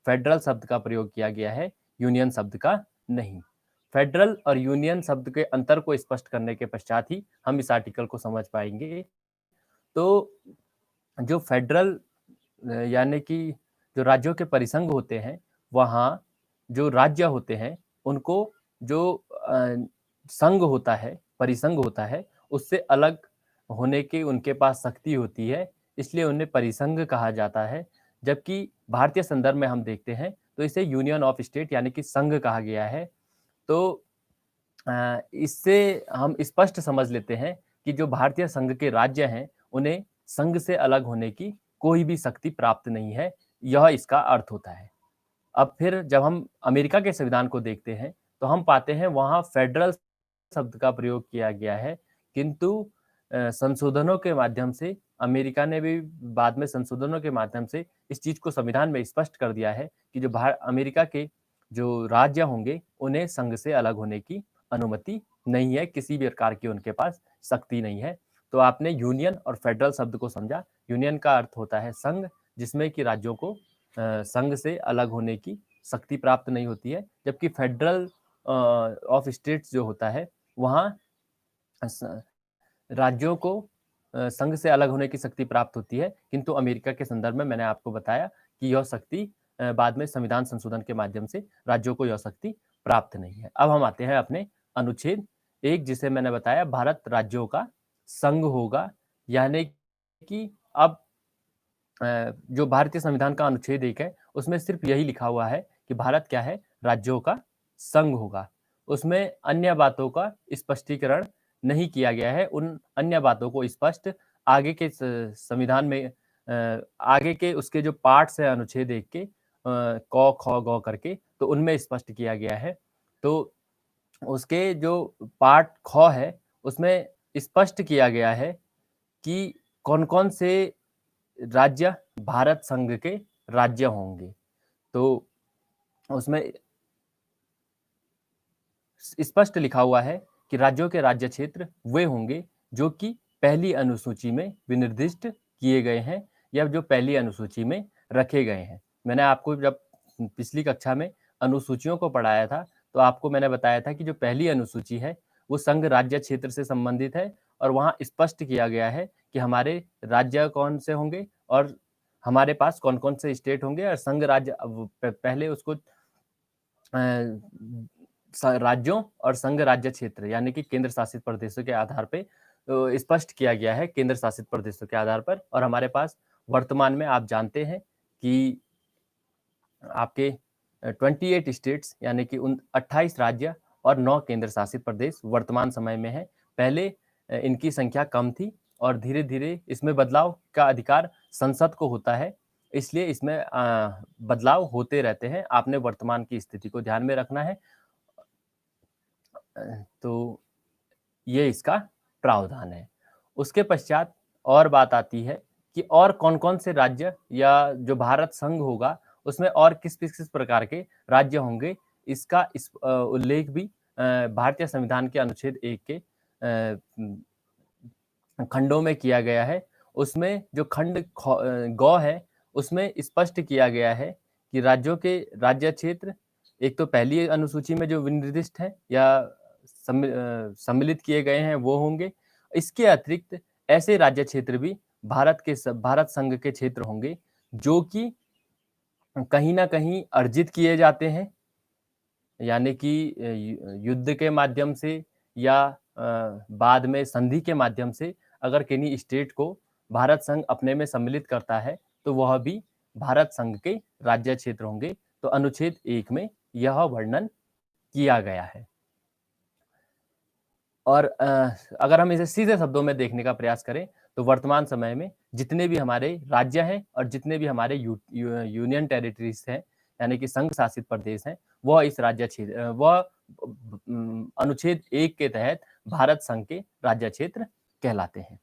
Federal शब्द का प्रयोग किया गया है, यूनियन शब्द का नहीं। फेडरल और यूनियन शब्द के अंतर को स्पष्ट करने के पश्चात ही हम इस आर्टिकल को समझ पाएंगे। तो जो फेडरल यानी कि जो राज्यों के परिसंघ होते हैं, वहाँ जो राज्य होते हैं, उनको जो संघ होता है, परिसंघ होता है, उससे अलग होने की उनके पास शक्ति होती है, इसलिए उन्हें परिसंघ कहा जाता है। जबकि भारतीय संदर्भ में हम देखते हैं, तो इसे यूनियन ऑफ स्टेट यानी कि संघ कहा गया है। तो इससे हम स्पष्ट समझ लेते हैं कि जो भारतीय संघ के राज्य हैं, उन्हें संघ से अलग होने की कोई भी शक्ति प्राप्त नहीं है, यह इसका अर्थ होता है। अब फिर जब हम अमेरिका के संविधान को देखते हैं, तो हम पाते हैं वहाँ फेडरल शब्द का प्रयोग किया गया है, किंतु संशोधनों के माध्यम से अमेरिका ने भी बाद में संशोधनों के माध्यम से इस चीज़ को संविधान में स्पष्ट कर दिया है कि जो अमेरिका के जो राज्य होंगे, उन्हें संघ से अलग होने की अनुमति नहीं है, किसी भी प्रकार की उनके पास शक्ति नहीं है। तो आपने यूनियन और फेडरल शब्द को समझा। यूनियन का अर्थ होता है संघ, जिसमें कि राज्यों को संघ से अलग होने की शक्ति प्राप्त नहीं होती है, जबकि फेडरल ऑफ स्टेट्स जो होता है, वहाँ राज्यों को संघ से अलग होने की शक्ति प्राप्त होती है, किंतु अमेरिका के संदर्भ में मैंने आपको बताया कि यह शक्ति बाद में संविधान संशोधन के माध्यम से राज्यों को यह शक्ति प्राप्त नहीं है। अब हम आते हैं अपने अनुच्छेद 1, जिसे मैंने बताया भारत राज्यों का संघ होगा, यानी कि अब जो भारतीय संविधान का अनुच्छेद 1 है, उसमें सिर्फ यही लिखा हुआ है कि भारत क्या है, राज्यों का संघ होगा। उसमें अन्य बातों का स्पष्टीकरण नहीं किया गया है। उन अन्य बातों को स्पष्ट आगे के संविधान में आगे के उसके जो पार्ट्स है अनुच्छेद 1 के क, ख, ग करके, तो उनमें स्पष्ट किया गया है। तो उसके जो पार्ट ख है, उसमें स्पष्ट किया गया है कि कौन-कौन से राज्य भारत संघ के राज्य होंगे। तो उसमें स्पष्ट लिखा हुआ है कि राज्यों के राज्य क्षेत्र वे होंगे जो कि पहली अनुसूची में विनिर्दिष्ट किए गए हैं या जो पहली अनुसूची में रखे गए हैं। मैंने आपको जब पिछली कक्षा में अनुसूचियों को पढ़ाया था, तो आपको मैंने बताया था कि जो पहली अनुसूची है, वो संघ राज्य क्षेत्र से संबंधित है और वहाँ स्पष्ट किया गया है कि हमारे राज्य कौन से होंगे और हमारे पास कौन-कौन से स्टेट होंगे और संघ राज्य पहले उसको राज्यों और संघ राज्य क्षेत्र यानी कि केंद्र शासित प्रदेशों के आधार पे स्पष्ट किया गया है, केंद्र शासित प्रदेशों के आधार पर। और हमारे पास वर्तमान में आप जानते हैं कि आपके 28 स्टेट्स यानी कि उन 28 राज्य और 9 केंद्र शासित प्रदेश वर्तमान समय में है। पहले इनकी संख्या कम थी और धीरे-धीरे इसमें बदलाव का अधिकार संसद को होता है, इसलिए इसमें बदलाव होते रहते हैं। आपने वर्तमान की स्थिति को ध्यान में रखना है। तो ये इसका प्रावधान है। उसके पश्चात और बात आती है कि और कौन-कौन से राज्य या जो भारत संघ होगा, उसमें और किस-किस प्रकार के राज्य होंगे, इसका उल्लेख भी भारतीय संविधान के अनुच्छेद 1 के खंडों में किया गया है। उसमें जो खंड ग है, उसमें स्पष्ट किया गया है कि राज्यों के राज्य क्षेत्र एक तो पहली अनुसूची में जो विनिर्दिष्ट है या सम्मिलित किए गए हैं वो होंगे। इसके अतिरिक्त ऐसे राज्य क्षेत्र भी भारत संघ के क्षेत्र होंगे जो कि कहीं न कहीं अर्जित किए जाते हैं, यानी कि युद्ध के माध्यम से या बाद में संधि के माध्यम से अगर किन्हीं स्टेट को भारत संघ अपने में सम्मिलित करता है, तो वह भी भारत संघ के राज्य क्षेत्र होंगे। तो अनुच्छेद 1 में यह वर्णन किया गया है। और अगर हम इसे सीधे शब्दों में देखने का प्रयास करें, तो वर्तमान समय में जितने भी हमारे राज्य हैं और जितने भी हमारे यूनियन टेरिटरीज हैं, यानी कि संघ शासित प्रदेश हैं, वह इस राज्य क्षेत्र वह अनुच्छेद 1 के तहत भारत संघ के राज्य क्षेत्र कहलाते हैं।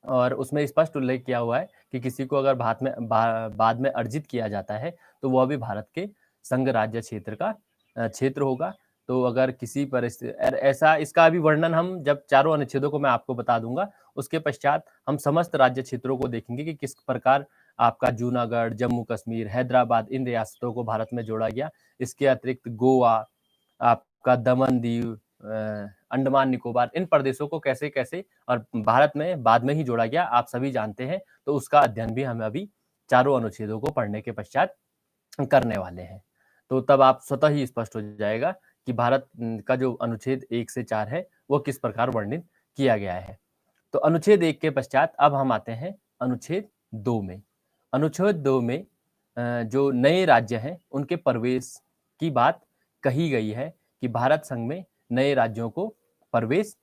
और उसमें स्पष्ट उल्लेख किया हुआ है कि किसी को अगर बाद में अर्जित किया जाता है, तो वह भी भारत के संघ राज्य क्षेत्र का क्षेत्र होगा। तो अगर किसी परिस्थिति ऐसा इसका अभी वर्णन हम जब चारों अनुच्छेदों को मैं आपको बता दूंगा, उसके पश्चात हम समस्त राज्य क्षेत्रों को देखेंगे कि किस प्रकार आपका जूनागढ़, जम्मू कश्मीर, हैदराबाद, इन रियासतों को भारत में जोड़ा गया। इसके अतिरिक्त गोवा, आपका दमन दीव, अंडमान निकोबार, इन प्रदेशों को कैसे कैसे और भारत में बाद में ही जोड़ा गया, आप सभी जानते हैं। तो उसका अध्ययन भी हम अभी चारों अनुच्छेदों को पढ़ने के पश्चात करने वाले हैं। तो तब आप स्वतः ही स्पष्ट हो जाएगा कि भारत का जो अनुच्छेद 1 से 4 है, वो किस प्रकार वर्णित किया गया है। तो अनुच्छेद 1 के पश्चात अब हम आते हैं अनुच्छेद 2 में। अनुच्छेद 2 में जो नए राज्य हैं, उनके प्रवेश की बात कही गई है कि भारत संघ में नए राज्यों को प्रवेश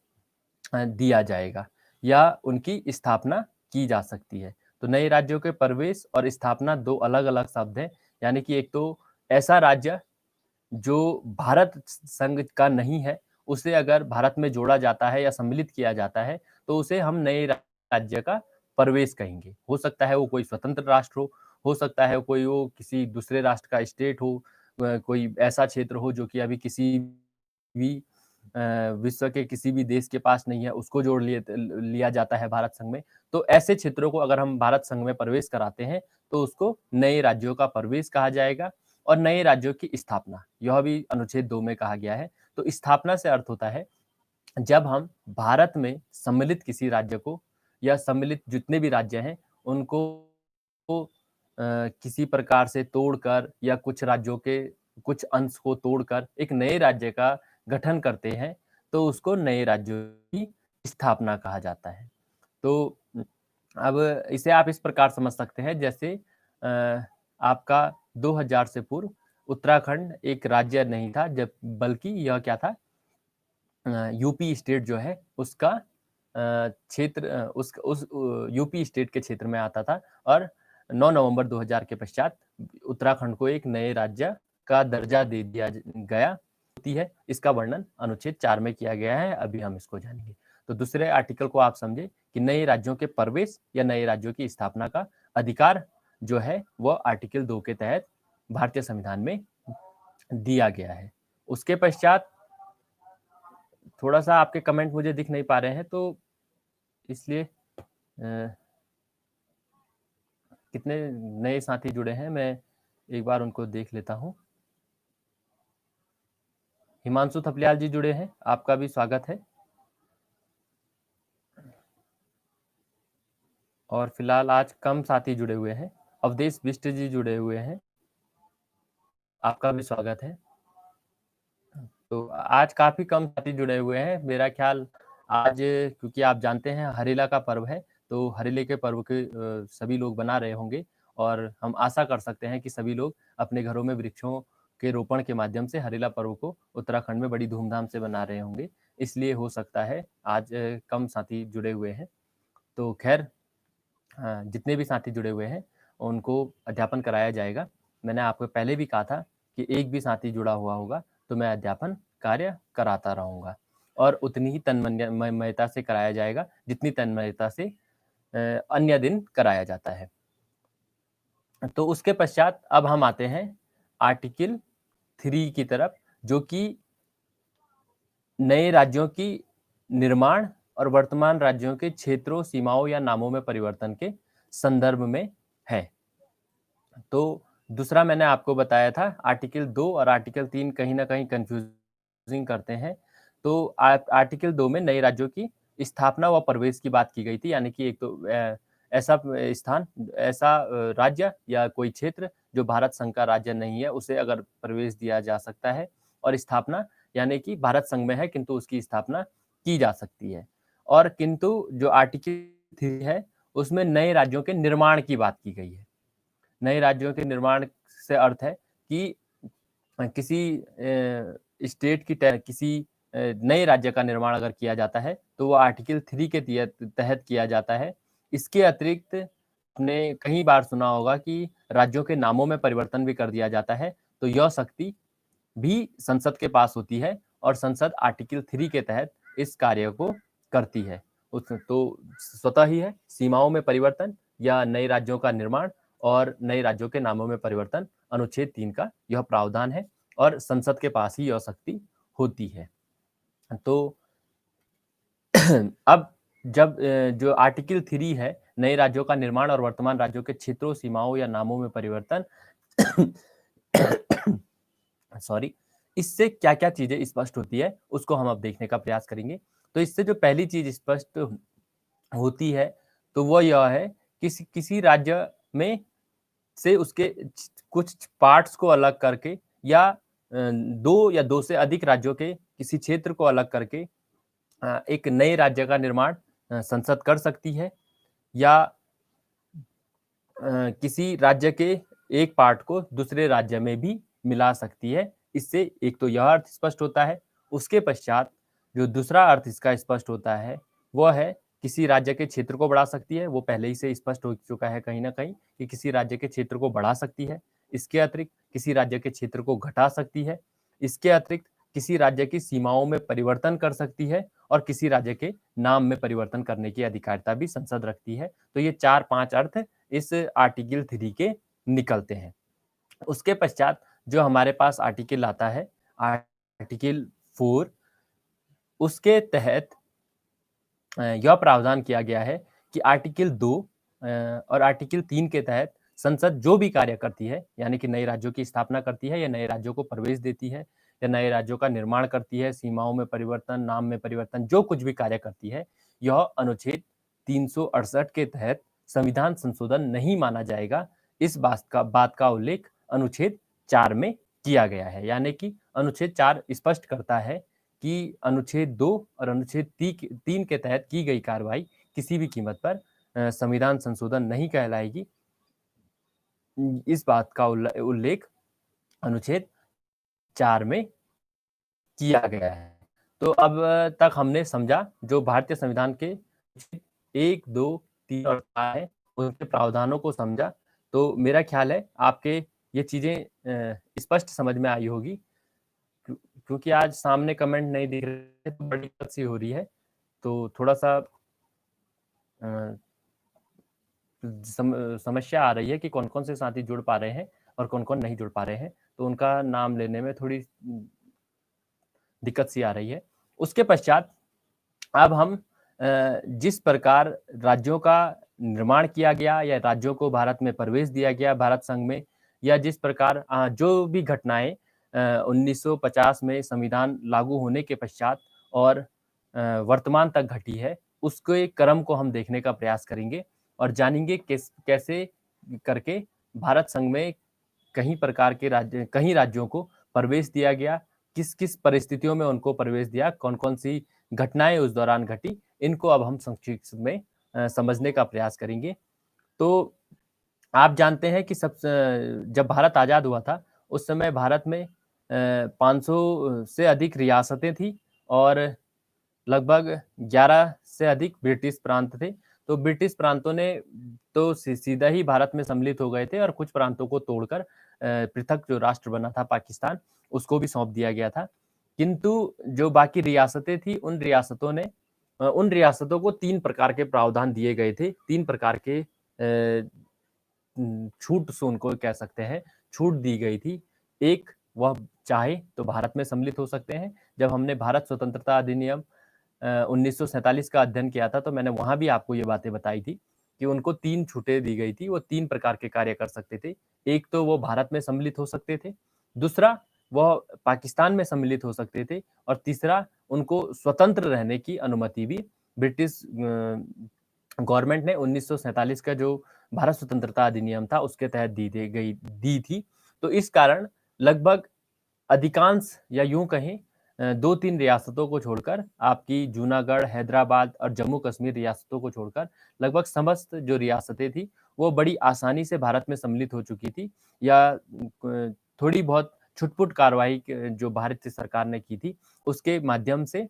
दिया जाएगा या उनकी स्थापना की जा सकती है। तो नए राज्यों के प्रवेश और स्थापना दो अलग-अलग शब्द हैं, यानी कि एक तो ऐसा राज्य जो भारत संघ का नहीं है, उसे अगर भारत में जोड़ा जाता है या सम्मिलित किया जाता है, तो उसे हम नए राज्य का प्रवेश कहेंगे। हो सकता है वो कोई स्वतंत्र राष्ट्र हो सकता है कोई वो किसी दूसरे राष्ट्र का स्टेट हो, कोई ऐसा क्षेत्र हो जो कि अभी किसी भी विश्व के किसी भी देश के पास नहीं है, उसको जोड़ लिया जाता है भारत संघ में। तो ऐसे क्षेत्रों को अगर हम भारत संघ में प्रवेश कराते हैं, तो उसको नए राज्यों का प्रवेश कहा जाएगा। और नए राज्यों की स्थापना, यह भी अनुच्छेद 2 में कहा गया है। तो स्थापना से अर्थ होता है जब हम भारत में सम्मिलित किसी राज्य को या सम्मिलित जितने भी राज्य हैं, उनको किसी प्रकार से तोड़कर या कुछ राज्यों के कुछ अंश को तोड़कर एक नए राज्य का गठन करते हैं, तो उसको नए राज्यों की स्थापना कहा जाता है। तो अब इसे आप इस प्रकार समझ सकते हैं, जैसे आपका 2000 से पूर्व उत्तराखंड एक राज्य नहीं था, जब बल्कि यह क्या था, यूपी स्टेट जो है उसका क्षेत्र, उस यूपी स्टेट के क्षेत्र में आता था। और 9 नवंबर 2000 के पश्चात उत्तराखंड को एक नए राज्य का दर्जा दे दिया गया होती है। इसका वर्णन अनुच्छेद 4 में किया गया है, अभी हम इसको जानेंगे। तो दूसरे आर्टिकल को आप समझे कि नए राज्यों के प्रवेश या नए राज्यों की स्थापना का अधिकार जो है वह आर्टिकल 2 के तहत भारतीय संविधान में दिया गया है। उसके पश्चात थोड़ा सा आपके कमेंट मुझे दिख नहीं पा रहे हैं, तो इसलिए कितने नए साथी जुड़े हैं, मैं एक बार उनको देख लेता हूं। हिमांशु थपलियाल जी जुड़े हैं, आपका भी स्वागत है। और फिलहाल आज कम साथी जुड़े हुए हैं। अवधेश बिष्ट जी जुड़े हुए हैं, आपका भी स्वागत है। तो आज काफी कम साथी जुड़े हुए हैं, मेरा ख्याल आज, क्योंकि आप जानते हैं हरेला का पर्व है, तो हरेले के पर्व के सभी लोग बना रहे होंगे और हम आशा कर सकते हैं कि सभी लोग अपने घरों में वृक्षों के रोपण के माध्यम से हरेला पर्व को उत्तराखंड में बड़ी धूमधाम से बना रहे होंगे, इसलिए हो सकता है आज कम साथी जुड़े हुए हैं। तो खैर, जितने भी साथी जुड़े हुए हैं उनको अध्यापन कराया जाएगा। मैंने आपको पहले भी कहा था कि एक भी साथी जुड़ा हुआ होगा तो मैं अध्यापन कार्य कराता रहूंगा, और उतनी ही तन्मयता से कराया जाएगा जितनी तन्मयता से अन्य दिन कराया जाता है। तो उसके पश्चात अब हम आते हैं आर्टिकल 3 की तरफ, जो कि नए राज्यों की निर्माण और वर्तमान राज्यों के क्षेत्रों, सीमाओं या नामों में परिवर्तन के संदर्भ में है। तो दूसरा मैंने आपको बताया था, आर्टिकल 2 और आर्टिकल 3 कहीं ना कहीं कंफ्यूजिंग करते हैं। तो आर्टिकल 2 में नए राज्यों की स्थापना व प्रवेश की बात की गई थी, यानी कि एक तो ऐसा स्थान, ऐसा राज्य या कोई क्षेत्र जो भारत संघ का राज्य नहीं है, उसे अगर प्रवेश दिया जा सकता है। और स्थापना यानी कि भारत संघ में है किंतु उसकी स्थापना की जा सकती है। और किंतु जो आर्टिकल 3 है उसमें नए राज्यों के निर्माण की बात की गई है। नए राज्यों के निर्माण से अर्थ है कि किसी स्टेट की किसी नए राज्य का निर्माण अगर किया जाता है तो वो आर्टिकल 3 के तहत किया जाता है। इसके अतिरिक्त आपने कई बार सुना होगा कि राज्यों के नामों में परिवर्तन भी कर दिया जाता है, तो यह शक्ति भी संसद के पास होती है और संसद आर्टिकल 3 के तहत इस कार्य को करती है। तो स्वतः ही है, सीमाओं में परिवर्तन या नए राज्यों का निर्माण और नए राज्यों के नामों में परिवर्तन, अनुच्छेद 3 का यह प्रावधान है और संसद के पास ही यह शक्ति होती है। तो अब जब जो आर्टिकल 3 है नए राज्यों का निर्माण और वर्तमान राज्यों के क्षेत्रों, सीमाओं या नामों में परिवर्तन। सॉरी, इससे क्या-क्या चीज़ें स्पष्ट होती है, उसको हम अब देखने का प्रयास करेंगे। तो इससे जो पहली चीज़ स्पष्ट होती है, तो वो यह है, किसी किसी राज्य में से उसके कुछ पार्ट्स को अलग करके या 2 या 2 से अधिक राज्यों के किसी क्षेत्र को अलग करके एक नए राज्य का निर्माण संसद कर सकती है, या किसी राज्य के एक पार्ट को दूसरे राज्य में भी मिला सकती है। इससे एक तो यह अर्थ स्पष्ट होता है। उसके पश्चात जो दूसरा अर्थ इसका स्पष्ट होता है, वह है किसी राज्य के क्षेत्र को बढ़ा सकती है। वो पहले ही से स्पष्ट हो चुका है कहीं न कहीं कि किसी राज्य के क्षेत्र को बढ़ा सकती है। इसके अतिरिक्त किसी राज्य के क्षेत्र को घटा सकती है। इसके अतिरिक्त किसी राज्य की सीमाओं में परिवर्तन कर सकती है और किसी राज्य के नाम में परिवर्तन करने की अधिकारिता भी संसद रखती है। तो ये 4-5 अर्थ इस आर्टिकल 3 के निकलते हैं। उसके पश्चात जो हमारे पास आर्टिकल आता है, आर्टिकल 4, उसके तहत यह प्रावधान किया गया है कि आर्टिकल 2 और आर्टिकल 3 के तहत संसद जो भी कार्य करती है, यानी कि नए राज्यों की स्थापना करती है या नए राज्यों को प्रवेश देती है या नए राज्यों का निर्माण करती है, सीमाओं में परिवर्तन, नाम में परिवर्तन, जो कुछ भी कार्य करती है, यह अनुच्छेद 368 के तहत संविधान संशोधन नहीं माना जाएगा। इस बात का उल्लेख अनुच्छेद 4 में किया गया है। यानी कि अनुच्छेद 4 स्पष्ट करता है कि अनुच्छेद 2 और अनुच्छेद 3 के तहत की गई कार्रवाई किसी भी कीमत पर संविधान संशोधन नहीं कहलाएगी। इस बात का उल्लेख अनुच्छेद 4 में किया गया है। तो अब तक हमने समझा जो भारतीय संविधान के 1, 2, 3 और 4 हैं, उनके प्रावधानों को समझा। तो मेरा ख्याल है आपके ये चीज़ें स्पष्ट समझ में आई होगी। क्योंकि आज सामने कमेंट नहीं दिख रहे, तो बड़ी दिक्कत सी हो रही है। तो थोड़ा-सा अ, समस्या आ रही है कि कौन-कौन से साथी जुड़ पा रहे हैं और कौन-कौन नहीं जुड़ पा रहे हैं। तो उनका नाम लेने में थोड़ी दिक्कत सी आ रही है। उसके पश्चात अब हम जिस प्रकार राज्यों का निर्माण किया गया या राज्यों को भारत में प्रवेश दिया गया भारत संघ में, या जिस प्रकार जो भी घटनाएँ 1950 में संविधान लागू होने के पश्चात और वर्तमान तक घटी है, उसके क्रम को हम देखने का प्रयास करेंगे और जानेंगे कैसे करके भारत संघ में कहीं राज्यों को प्रवेश दिया गया, किस-किस परिस्थितियों में उनको प्रवेश दिया, कौन-कौन सी घटनाएँ उस दौरान घटी, इनको अब हम संक्षिप्त में समझने का प्रयास करेंगे। तो आप जानते हैं कि जब भारत आज़ाद हुआ था, उस समय भारत में 500 से अधिक रियासतें थी और लगभग 11 से अधिक ब्रिटिश प्रांत थे। तो ब्रिटिश प्रांतों ने तो सीधा ही भारत में सम्मिलित हो गए थे और कुछ प्रांतों को तोड़कर पृथक जो राष्ट्र बना था पाकिस्तान, उसको भी सौंप दिया गया था। किंतु जो बाकी रियासतें थी, उन रियासतों को 3 प्रकार के प्रावधान दिए गए थे। 3 प्रकार के छूट से उनको कह सकते हैं, छूट दी गई थी। एक, वह चाहे तो भारत में सम्मिलित हो सकते हैं। जब हमने भारत स्वतंत्रता अधिनियम 1947 का अध्ययन किया था, तो मैंने वहाँ भी आपको ये बातें बताई थी कि उनको 3 छूटें दी गई थी। वो 3 प्रकार के कार्य कर सकते थे। एक तो वो भारत में सम्मिलित हो सकते थे, दूसरा वह पाकिस्तान में सम्मिलित हो सकते थे और तीसरा उनको स्वतंत्र रहने की अनुमति भी ब्रिटिश गवर्नमेंट ने 1947 का जो भारत स्वतंत्रता अधिनियम था, उसके तहत दी थी। तो इस कारण लगभग अधिकांश या यूँ कहें 2-3 रियासतों को छोड़कर आपकी जूनागढ़, हैदराबाद और जम्मू कश्मीर रियासतों को छोड़कर लगभग समस्त जो रियासतें थी, वो बड़ी आसानी से भारत में सम्मिलित हो चुकी थी या थोड़ी बहुत छुट-पुट कार्रवाई जो भारतीय सरकार ने की थी, उसके माध्यम से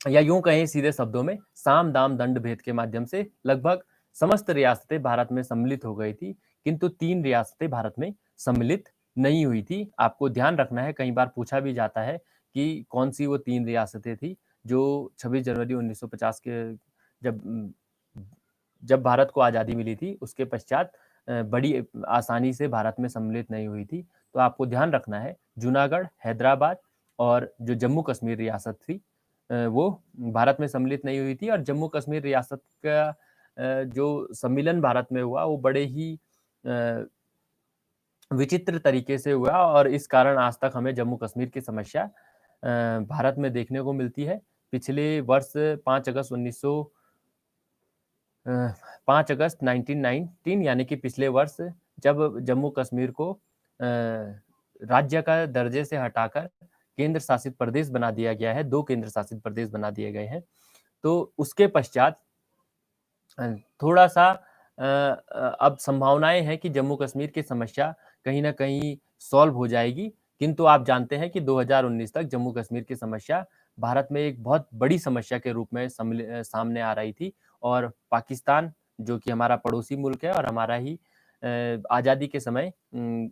या यूँ कहें सीधे शब्दों में साम, दाम, दंड भेद के माध्यम से लगभग समस्त रियासतें भारत में सम्मिलित हो गई थी, किंतु 3 रियासतें भारत में सम्मिलित नहीं हुई थी। आपको ध्यान रखना है, कई बार पूछा भी जाता है कि कौन-सी वो 3 रियासतें थी, जो 26 जनवरी 1950 के जब जब भारत को आज़ादी मिली थी, उसके पश्चात बड़ी आसानी से भारत में सम्मिलित नहीं हुई थी। तो आपको ध्यान रखना है, जूनागढ़, हैदराबाद और जो जम्मू कश्मीर रियासत थी वो भारत में सम्मिलित नहीं हुई थी और जम्मू कश्मीर रियासत का जो सम्मेलन भारत में हुआ वो बड़े ही विचित्र तरीके से हुआ और इस कारण आज तक हमें जम्मू कश्मीर की समस्या भारत में देखने को मिलती है। पिछले वर्ष 5 अगस्त 5 अगस्त 1919 यानी कि पिछले वर्ष जब जम्मू कश्मीर को राज्य का दर्जे से हटाकर केंद्र शासित प्रदेश बना दिया गया है, 2 केंद्र शासित प्रदेश बना दिए गए हैं। तो उसके पश्चात थोड़ा-सा अब संभावनाएँ हैं कि जम्मू कश्मीर की समस्या कहीं न कहीं सॉल्व हो जाएगी, किंतु आप जानते हैं कि 2019 तक जम्मू कश्मीर की समस्या भारत में एक बहुत बड़ी समस्या के रूप में सामने आ रही थी और पाकिस्तान जो कि हमारा पड़ोसी मुल्क है और हमारा ही आज़ादी के समय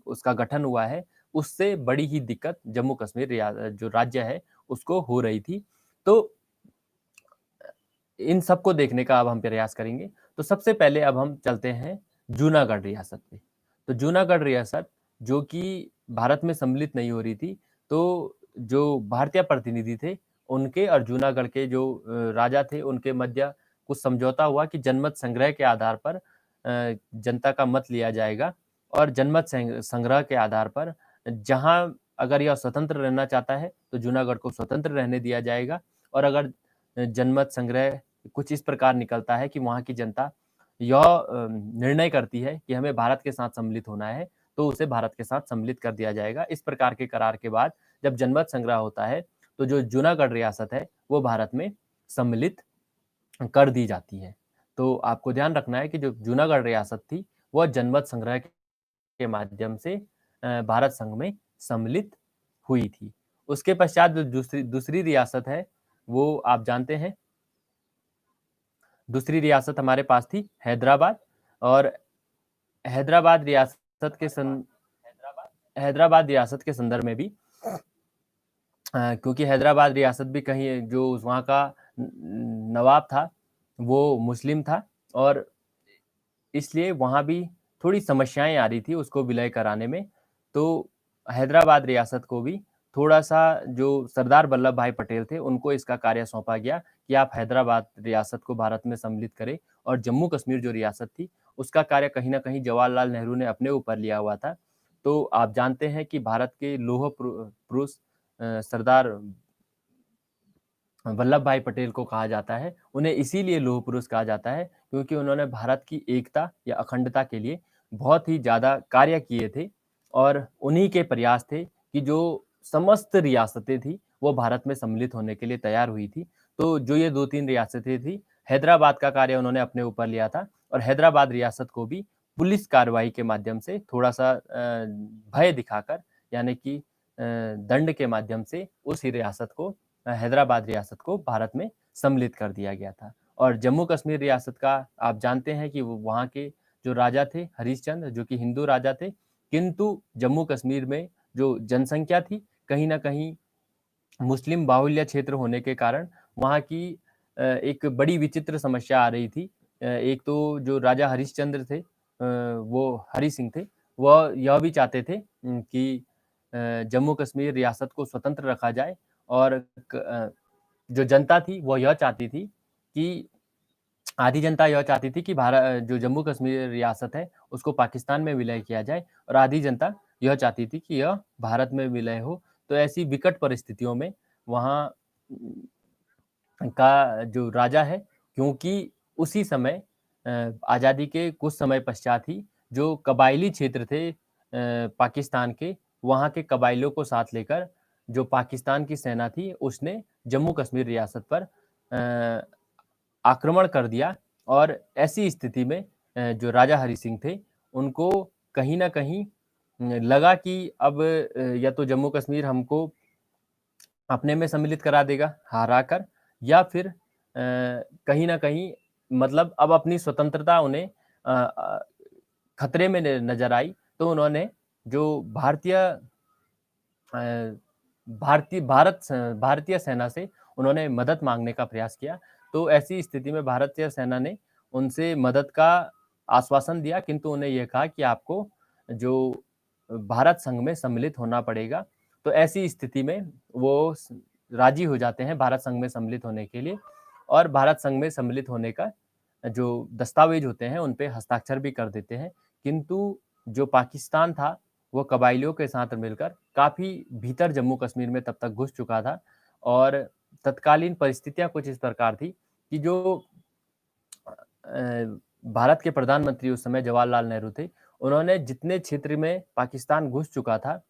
उसका गठन हुआ है, उससे बड़ी ही दिक्कत जम्मू कश्मीर जो राज्य है, उसको हो रही थी। तो इन सबको देखने का अब हम प्रयास करेंगे। तो सबसे पहले अब हम चलते हैं जूनागढ़ रियासत पे। तो जूनागढ़ रियासत जो कि भारत में सम्मिलित नहीं हो रही थी, तो जो भारतीय प्रतिनिधि थे, उनके और जूनागढ़ के जो राजा थे, उनके मध्य कुछ समझौता हुआ कि जनमत संग्रह के आधार पर जनता का मत लिया जाएगा और जनमत संग्रह के आधार पर जहाँ अगर यह स्वतंत्र रहना चाहता है, तो जूनागढ़ को स्वतंत्र रहने दिया जाएगा और अगर जनमत संग्रह कुछ इस प्रकार निकलता है कि वहाँ की जनता यह निर्णय करती है कि हमें भारत के साथ सम्मिलित होना है, तो उसे भारत के साथ सम्मिलित कर दिया जाएगा। इस प्रकार के करार के बाद जब जनमत संग्रह होता है, तो जो जूनागढ़ रियासत है, वो भारत में सम्मिलित कर दी जाती है। तो आपको ध्यान रखना है कि जो जूनागढ़ रियासत थी, वह जनमत संग्रह के माध्यम से भारत संघ में सम्मिलित हुई थी। उसके पश्चात जो दूसरी दूसरी रियासत है, वो आप जानते हैं, दूसरी रियासत हमारे पास थी हैदराबाद और हैदराबाद रियासत के सं हैदराबाद रियासत के संदर्भ में भी क्योंकि हैदराबाद रियासत भी कहीं जो वहाँ का नवाब था, वो मुस्लिम था और इसलिए वहाँ भी थोड़ी समस्याएँ आ रही थी उसको विलय कराने में। तो हैदराबाद रियासत को भी थोड़ा-सा जो सरदार वल्लभ भाई पटेल थे, उनको इसका कार्य सौंपा गया कि आप हैदराबाद रियासत को भारत में सम्मिलित करें और जम्मू कश्मीर जो रियासत थी, उसका कार्य कहीं न कहीं जवाहरलाल नेहरू ने अपने ऊपर लिया हुआ था। तो आप जानते हैं कि भारत के लौह पुरुष सरदार वल्लभ भाई पटेल को कहा जाता है। उन्हें इसीलिए लौह पुरुष कहा जाता है क्योंकि उन्होंने भारत की एकता या अखंडता के लिए बहुत ही ज़्यादा कार्य किए थे और उन्हीं के प्रयास थे कि जो समस्त रियासतें थी, वो भारत में सम्मिलित होने के लिए तैयार हुई थी। तो जो ये 2-3 रियासतें थी, हैदराबाद का कार्य उन्होंने अपने ऊपर लिया था और हैदराबाद रियासत को भी पुलिस कार्रवाई के माध्यम से थोड़ा-सा भय दिखाकर यानी कि दंड के माध्यम से उस रियासत को हैदराबाद रियासत को भारत में सम्मिलित कर दिया गया था और जम्मू कश्मीर रियासत का आप जानते हैं कि वो वहाँ के जो राजा थे हरिश्चंद्र जो कि हिंदू राजा थे, किंतु जम्मू कश्मीर में जो जनसंख्या थी, कहीं न कहीं मुस्लिम बाहुल्य क्षेत्र होने के कारण वहाँ की एक बड़ी विचित्र समस्या आ रही थी। एक तो जो राजा हरिश्चंद्र थे वो हरि सिंह थे, वह यह भी चाहते थे कि जम्मू कश्मीर रियासत को स्वतंत्र रखा जाए और जो जनता थी वो यह चाहती थी कि आधी जनता यह चाहती थी कि जो जम्मू कश्मीर रियासत है उसको पाकिस्तान में विलय किया जाए और आधी जनता यह चाहती थी कि यह भारत में विलय हो। तो ऐसी विकट परिस्थितियों में वहाँ का जो राजा है क्योंकि उसी समय आज़ादी के कुछ समय पश्चात ही जो कबायली क्षेत्र थे पाकिस्तान के, वहाँ के कबाइलों को साथ लेकर जो पाकिस्तान की सेना थी, उसने जम्मू कश्मीर रियासत पर आक्रमण कर दिया और ऐसी स्थिति में जो राजा हरि सिंह थे, उनको कहीं न कहीं लगा कि अब या तो जम्मू कश्मीर हमको अपने में सम्मिलित करा देगा हराकर या फिर कहीं न कहीं मतलब अब अपनी स्वतंत्रता उन्हें खतरे में नज़र आई, तो उन्होंने जो भारतीय सेना से उन्होंने मदद माँगने का प्रयास किया। तो ऐसी स्थिति में भारतीय सेना ने उनसे मदद का आश्वासन दिया, किंतु उन्हें यह कहा कि आपको जो भारत संघ में सम्मिलित होना पड़ेगा। तो ऐसी स्थिति में वो राजी हो जाते हैं भारत संघ में सम्मिलित होने के लिए और भारत संघ में सम्मिलित होने का जो दस्तावेज होते हैं उन पे हस्ताक्षर भी कर देते हैं। किंतु जो पाकिस्तान था वो कबाइलियों के साथ मिलकर काफ़ी भीतर जम्मू कश्मीर में तब तक घुस चुका था और तत्कालीन परिस्थितियाँ कुछ इस प्रकार थी कि जो भारत के प्रधानमंत्री उस समय जवाहरलाल नेहरू थे, उन्होंने जितने क्षेत्र में पाकिस्तान घुस चुका था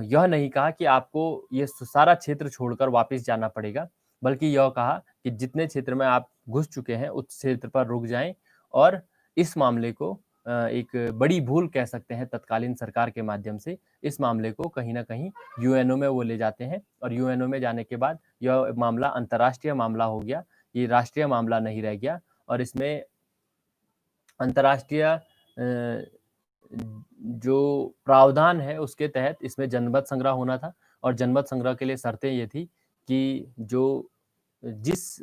यह नहीं कहा कि आपको ये सारा क्षेत्र छोड़कर वापस जाना पड़ेगा, बल्कि यह कहा कि जितने क्षेत्र में आप घुस चुके हैं, उस क्षेत्र पर रुक जाएँ और इस मामले को एक बड़ी भूल कह सकते हैं तत्कालीन सरकार के माध्यम से, इस मामले को कहीं न कहीं यूएनओ में वो ले जाते हैं और यूएनओ में जाने के बाद यह मामला अंतर्राष्ट्रीय मामला हो गया, ये राष्ट्रीय मामला नहीं रह गया और इसमें अंतर्राष्ट्रीय जो प्रावधान है उसके तहत इसमें जनमत संग्रह होना था और जनमत संग्रह के लिए शर्तें ये थी कि जो जिस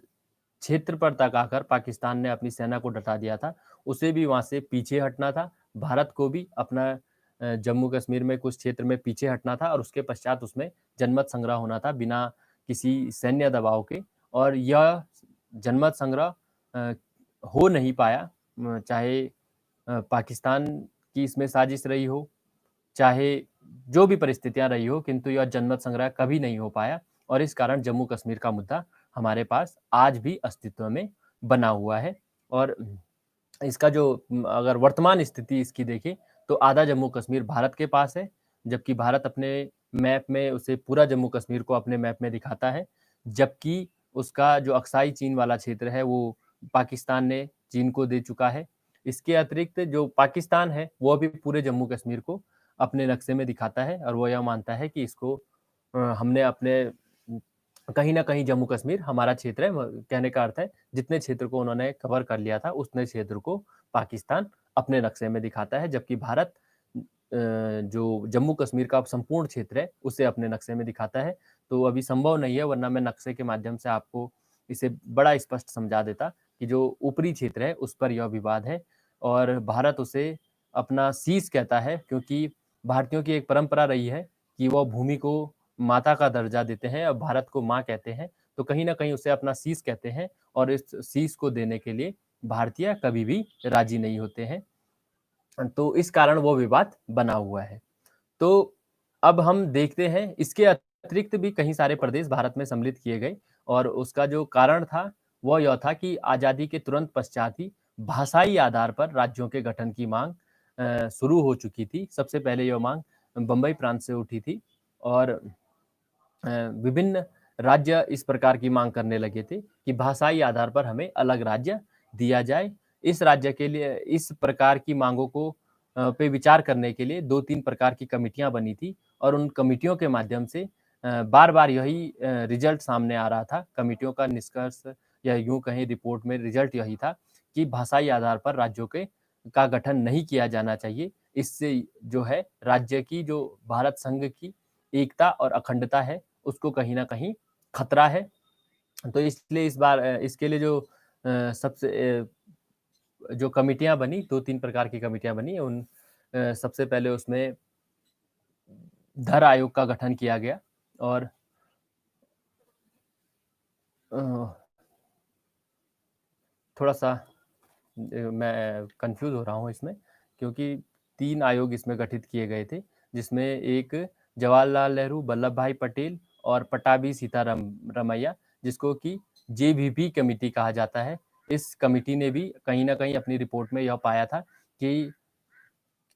क्षेत्र पर तक आकर पाकिस्तान ने अपनी सेना को डटा दिया था, उसे भी वहाँ से पीछे हटना था। भारत को भी अपना जम्मू कश्मीर में कुछ क्षेत्र में पीछे हटना था और उसके पश्चात उसमें जनमत संग्रह होना था बिना किसी सैन्य दबाव के और यह जनमत संग्रह हो नहीं पाया चाहे पाकिस्तान की इसमें साजिश रही हो, चाहे जो भी परिस्थितियाँ रही हो, किंतु यह जनमत संग्रह कभी नहीं हो पाया और इस कारण जम्मू कश्मीर का मुद्दा हमारे पास आज भी अस्तित्व में बना हुआ है और इसका जो अगर वर्तमान स्थिति इसकी देखें, तो आधा जम्मू कश्मीर भारत के पास है, जबकि भारत अपने मैप में उसे पूरा जम्मू कश्मीर को अपने मैप में दिखाता है, जबकि उसका जो अक्साई चीन वाला क्षेत्र है, वो पाकिस्तान ने चीन को दे चुका है। इसके अतिरिक्त जो पाकिस्तान है, वो भी पूरे जम्मू कश्मीर को अपने नक्शे में दिखाता है और वो यह मानता है कि इसको हमने अपने कहीं न कहीं जम्मू कश्मीर हमारा क्षेत्र है, कहने का अर्थ है जितने क्षेत्र को उन्होंने कवर कर लिया था, उतने क्षेत्र को पाकिस्तान अपने नक्शे में दिखाता है, जबकि भारत जो जम्मू कश्मीर का संपूर्ण क्षेत्र है, उसे अपने नक्शे में दिखाता है। तो अभी संभव नहीं है वरना मैं नक्शे के माध्यम से आपको इसे बड़ा स्पष्ट समझा देता कि जो ऊपरी क्षेत्र है, उस पर यह विवाद है और भारत उसे अपना शीश कहता है क्योंकि भारतीयों की एक परंपरा रही है कि वह भूमि को माता का दर्जा देते हैं और भारत को माँ कहते हैं, तो कहीं न कहीं उसे अपना शीश कहते हैं और इस शीश को देने के लिए भारतीय कभी भी राज़ी नहीं होते हैं। तो इस कारण वो विवाद बना हुआ है। तो अब हम देखते हैं इसके अतिरिक्त भी कई सारे प्रदेश भारत में सम्मिलित किए गए और उसका जो कारण था, वो यह था कि आज़ादी के तुरंत पश्चात ही भाषाई आधार पर राज्यों के गठन की माँग शुरू हो चुकी थी। सबसे पहले यह माँग बम्बई प्रांत से उठी थी और विभिन्न राज्य इस प्रकार की माँग करने लगे थे कि भाषाई आधार पर हमें अलग राज्य दिया जाए। इस राज्य के लिए इस प्रकार की माँगों को पे विचार करने के लिए 2-3 प्रकार की कमिटियाँ बनी थी और उन कमिटियों के माध्यम से बार-बार यही रिज़ल्ट सामने आ रहा था। कमिटियों का निष्कर्ष या यूँ कहें रिपोर्ट में रिज़ल्ट यही था कि भाषाई आधार पर राज्यों का गठन नहीं किया जाना चाहिए। इससे जो है राज्य की जो भारत संघ की एकता और अखंडता है, उसको कहीं न कहीं खतरा है। तो इसलिए इस बार इसके लिए जो जो कमिटियाँ बनी, 2-3 प्रकार की कमिटियाँ बनी, सबसे पहले उसमें धर आयोग का गठन किया गया और अ, थोड़ा-सा मैं कन्फ्यूज़ हो रहा हूँ इसमें क्योंकि 3 आयोग इसमें गठित किए गए थे, जिसमें एक जवाहरलाल नेहरू, वल्लभ भाई पटेल और पट्टाभी रमैया, जिसको कि जेवीपी कमिटी कहा जाता है। इस कमिटी ने भी कहीं न कहीं अपनी रिपोर्ट में यह पाया था कि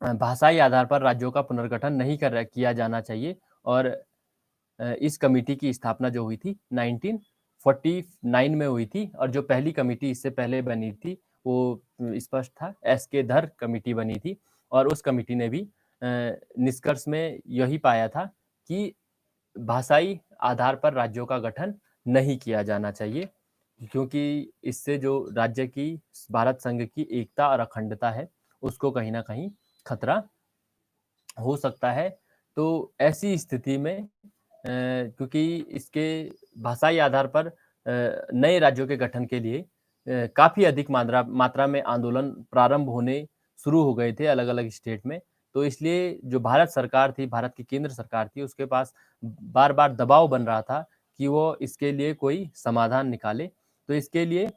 भाषाई आधार पर राज्यों का पुनर्गठन नहीं किया जाना चाहिए और इस कमिटी की स्थापना जो हुई थी 1949 में हुई थी और जो पहली कमिटी इससे पहले बनी थी वो स्पष्ट था एसके धर कमिटी बनी थी और उस कमिटी ने भी निष्कर्ष में यही पाया था कि भाषाई आधार पर राज्यों का गठन नहीं किया जाना चाहिए क्योंकि इससे जो राज्य की भारत संघ की एकता और अखंडता है उसको कहीं ना कहीं खतरा हो सकता है। तो ऐसी स्थिति में क्योंकि इसके भाषाई आधार पर नए राज्यों के गठन के लिए काफ़ी अधिक मात्रा में आंदोलन प्रारंभ होने शुरू हो गए थे अलग-अलग स्टेट में। तो इसलिए जो भारत सरकार थी, भारत की केंद्र सरकार थी, उसके पास बार-बार दबाव बन रहा था कि वो इसके लिए कोई समाधान निकाले। तो इसके लिए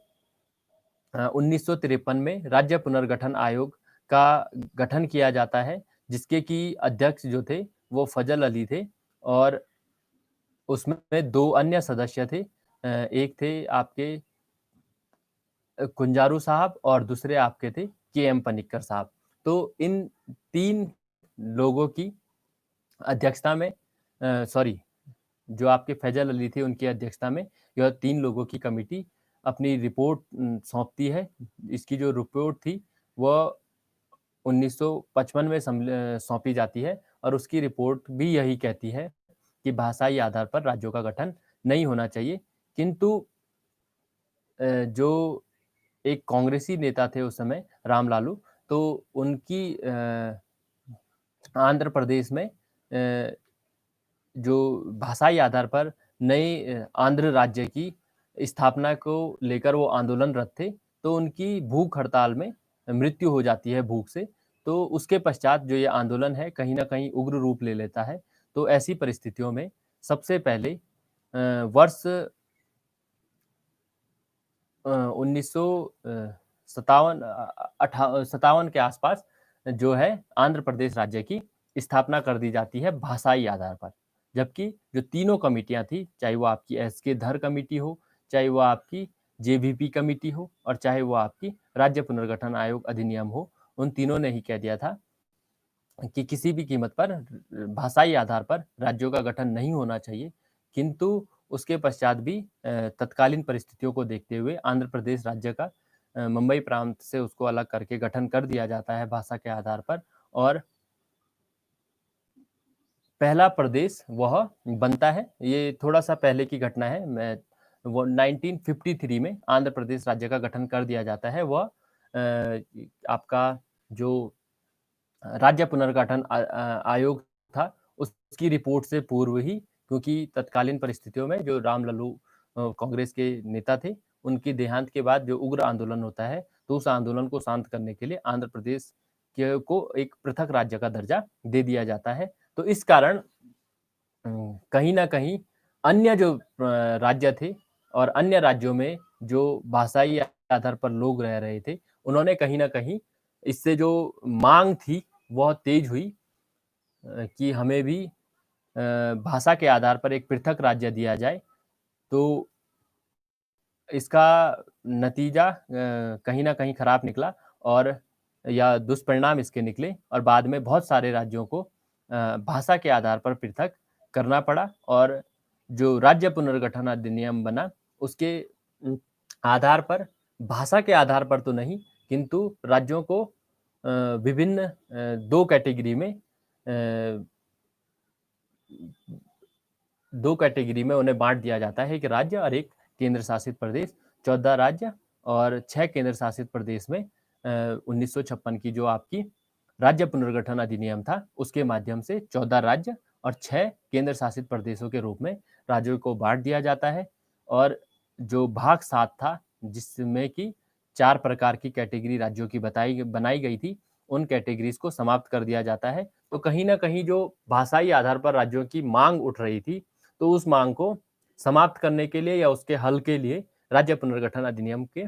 1953 में राज्य पुनर्गठन आयोग का गठन किया जाता है, जिसके कि अध्यक्ष जो थे वो फजल अली थे और उसमें 2 अन्य सदस्य थे। एक थे आपके कुंजारू साहब और दूसरे आपके थे के.एम. पनिक्कर साहब। तो इन 3 लोगों की अध्यक्षता में सॉरी जो आपके फैजल अली थे उनकी अध्यक्षता में यह 3 लोगों की कमिटी अपनी रिपोर्ट सौंपती है। इसकी जो रिपोर्ट थी वह 1955 में सौंपी जाती है और उसकी रिपोर्ट भी यही कहती है कि भाषाई आधार पर राज्यों का गठन नहीं होना चाहिए। किंतु जो एक कांग्रेसी नेता थे उस समय रामलालू, तो उनकी आंध्र प्रदेश में जो भाषाई आधार पर नए आंध्र राज्य की स्थापना को लेकर वो आंदोलनरत थे, तो उनकी भूख हड़ताल में मृत्यु हो जाती है भूख से। तो उसके पश्चात जो ये आंदोलन है कहीं न कहीं उग्र रूप ले लेता है। तो ऐसी परिस्थितियों में सबसे पहले वर्ष 57 के आसपास जो है आंध्र प्रदेश राज्य की स्थापना कर दी जाती है भाषाई आधार पर। जबकि जो तीनों कमिटियां थी, चाहे वो आपकी एस.के. धर कमेटी हो, चाहे वो आपकी जे.वी.पी. कमेटी हो और चाहे वो आपकी राज्य पुनर्गठन आयोग अधिनियम हो, उन तीनों ने ही कह दिया था कि किसी भी कीमत पर भाषाई आधार पर राज्यों का गठन नहीं होना चाहिए। किंतु उसके पश्चात भी तत्कालीन परिस्थितियों को देखते हुए आंध्र प्रदेश राज्य का मुंबई प्रांत से उसको अलग करके गठन कर दिया जाता है भाषा के आधार पर और पहला प्रदेश वह बनता है। ये थोड़ा-सा पहले की घटना है। वो 1953 में आंध्र प्रदेश राज्य का गठन कर दिया जाता है। वह आपका जो राज्य पुनर्गठन आयोग था, उसकी रिपोर्ट से पूर्व ही क्योंकि तत्कालीन परिस्थितियों में जो रामलालू कांग्रेस के नेता थे, उनके देहांत के बाद जो उग्र आंदोलन होता है, तो उस आंदोलन को शांत करने के लिए आंध्र प्रदेश के को एक पृथक राज्य का दर्जा दे दिया जाता है। तो इस कारण कहीं न कहीं अन्य जो राज्य थे और अन्य राज्यों में जो भाषाई आधार पर लोग रह रहे थे, उन्होंने कहीं न कहीं इससे जो माँग थी, वह तेज हुई कि हमें भी भाषा के आधार पर एक पृथक राज्य दिया जाए। तो इसका नतीजा कहीं न कहीं खराब निकला और या दुष्परिणाम इसके निकले और बाद में बहुत सारे राज्यों को भाषा के आधार पर पृथक करना पड़ा और जो राज्य पुनर्गठन अधिनियम बना, उसके आधार पर भाषा के आधार पर तो नहीं, किंतु राज्यों को विभिन्न 2 कैटेगरी में 2 कैटेगरी में उन्हें बाँट दिया जाता है, एक राज्य और एक केंद्र शासित प्रदेश। 14 राज्य और 6 केंद्र शासित प्रदेश में 1956 की जो आपकी राज्य पुनर्गठन अधिनियम था, उसके माध्यम से 14 राज्य और 6 केंद्र शासित प्रदेशों के रूप में राज्यों को बाँट दिया जाता है और जो भाग 7 था, जिसमें कि 4 प्रकार की कैटेगरी राज्यों की बनाई गई थी, उन कैटेगरीज़ को समाप्त कर दिया जाता है। तो कहीं न कहीं जो भाषाई आधार पर राज्यों की माँग उठ रही थी, तो उस माँग को समाप्त करने के लिए या उसके हल के लिए राज्य पुनर्गठन अधिनियम के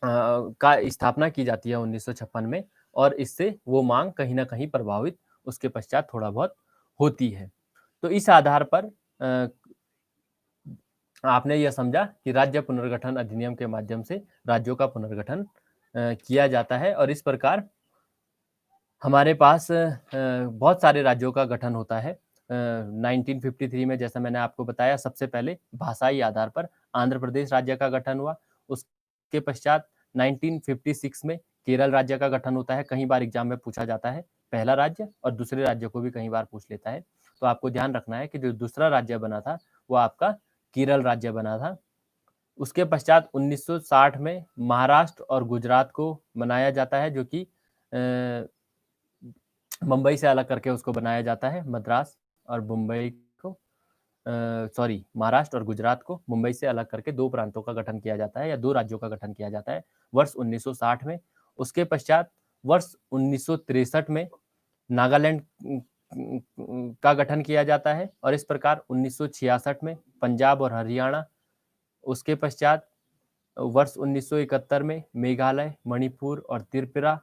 का स्थापना की जाती है 1956 में और इससे वो माँग कहीं न कहीं प्रभावित उसके पश्चात थोड़ा बहुत होती है। तो इस आधार पर आपने यह समझा कि राज्य पुनर्गठन अधिनियम के माध्यम से राज्यों का पुनर्गठन किया जाता है और इस प्रकार हमारे पास बहुत सारे राज्यों का गठन होता है। 1953 में जैसा मैंने आपको बताया सबसे पहले भाषाई आधार पर आंध्र प्रदेश राज्य का गठन हुआ। उसके पश्चात 1956 में केरल राज्य का गठन होता है। कई बार एग्ज़ाम में पूछा जाता है, पहला राज्य और दूसरे राज्य को भी कई बार पूछ लेता है। तो आपको ध्यान रखना है कि जो दूसरा राज्य बना था, वो आपका केरल राज्य बना था। उसके पश्चात 1960 में महाराष्ट्र और गुजरात को बनाया जाता है, जो कि मुंबई से अलग करके उसको बनाया जाता है। मद्रास और मुंबई को महाराष्ट्र और गुजरात को मुंबई से अलग करके 2 प्रांतों का गठन किया जाता है या 2 राज्यों का गठन किया जाता है वर्ष 1960 में। उसके पश्चात वर्ष 1963 में नागालैंड का गठन किया जाता है और इस प्रकार 1966 में पंजाब और हरियाणा, उसके पश्चात वर्ष 1971 में मेघालय, मणिपुर और त्रिपुरा।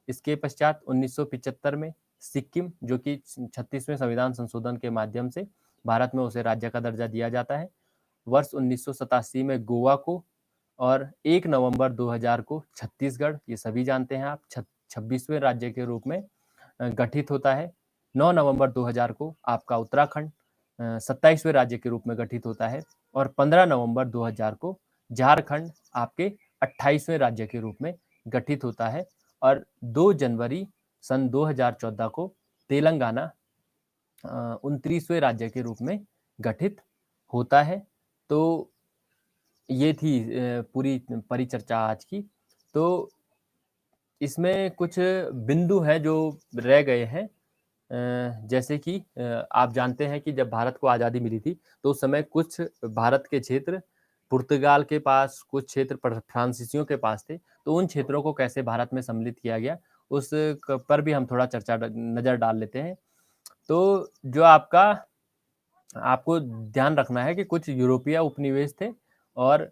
इसके पश्चात 1975 में सिक्किम, जो कि 36वें संविधान संशोधन के माध्यम से भारत में उसे राज्य का दर्जा दिया जाता है। वर्ष 1987 में गोवा को, और 1 नवंबर 2000 को छत्तीसगढ़, ये सभी जानते हैं आप, 26वें राज्य के रूप में गठित होता है। 9 नवंबर 2000 को आपका उत्तराखंड 27वें राज्य के रूप में गठित होता है, और 15 नवंबर 2000 को झारखंड आपके 28वें राज्य के रूप में गठित होता है, और 2 जनवरी सन 2014 को तेलंगाना 29वें राज्य के रूप में गठित होता है। तो ये थी पूरी परिचर्चा आज की। तो इसमें कुछ बिंदु हैं जो रह गए हैं, जैसे कि आप जानते हैं कि जब भारत को आज़ादी मिली थी तो उस समय कुछ भारत के क्षेत्र पुर्तगाल के पास, कुछ क्षेत्र फ्रांसीसियों के पास थे। तो उन क्षेत्रों को कैसे भारत में सम्मिलित किया गया, उस पर भी हम थोड़ा नज़र डाल लेते हैं। तो जो आपको ध्यान रखना है कि कुछ यूरोपीय उपनिवेश थे और